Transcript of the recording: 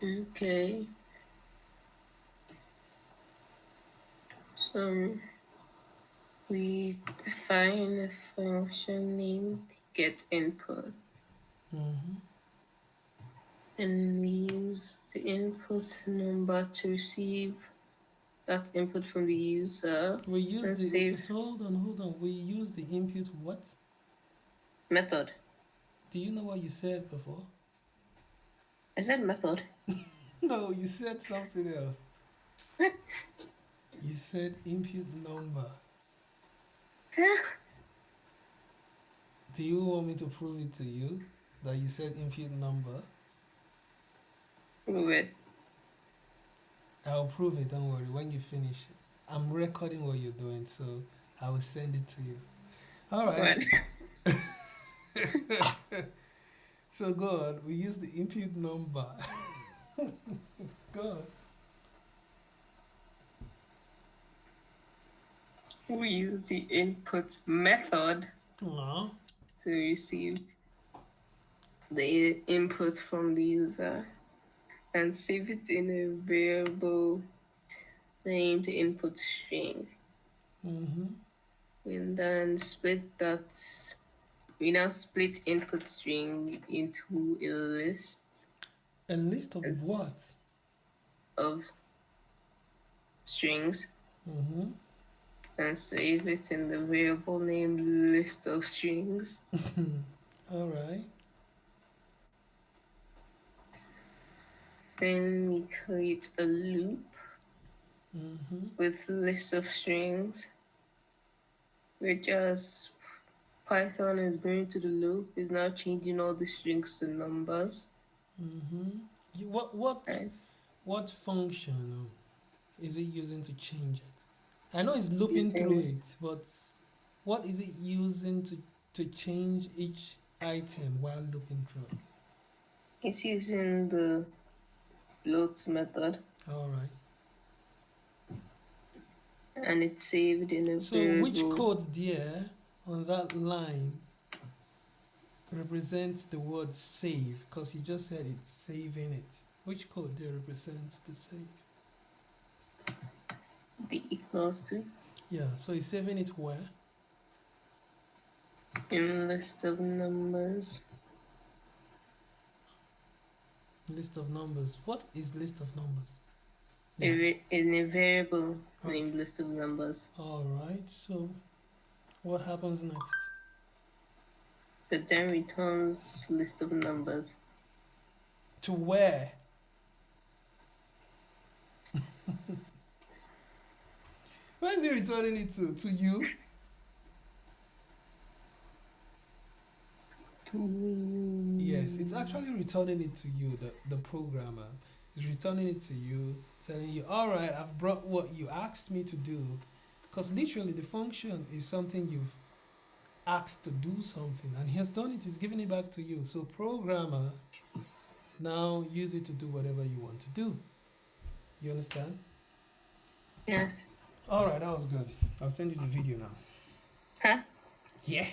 Okay. So we define a function named get input, Mm-hmm. and we use the input number to receive that input from the user We use and the save so hold on. We use the input what? method. Do you know what you said before? I said method. No, you said something else. You said input number. Do you want me to prove it to you that you said input number? Prove it. I'll prove it, don't worry, when you finish. I'm recording what you're doing, so I will send it to you. Alright, What? so go on. We use the input number. Go on. We use the input method Aw. to receive the input from the user and save it in a variable named input string. Mm-hmm. And then we now split input string into a list A list of as- what? of strings Mm-hmm. and save it in the variable named list of strings. Alright. Then we create a loop Mm-hmm. with list of strings, which as Python is going to the loop is now changing all the strings to numbers. Mm-hmm. What And what function is it using to change it? I know it's looping through using it, but what is it using to change each item while looping through it? it's using the floats method, Alright. and it's saved in a So which variable. code there on that line represents the word save? Because you just said it's saving it. Which code there represents the save? The equals to Yeah, so it's saving it where? in list of numbers. List of numbers. What is list of numbers? Yeah. In a variable Oh, named list of numbers. alright, so what happens next? But then returns list of numbers. To where? Where is he returning it to? To you? Yes, it's actually returning it to you, the programmer. Is returning it to you, telling you, alright, I've brought what you asked me to do. Because literally, the function is something you've asked to do something, and he has done it, he's giving it back to you. So, programmer, now use it to do whatever you want to do. You understand? Yes. Alright, that was good. I'll send you the video now. Huh? Yeah.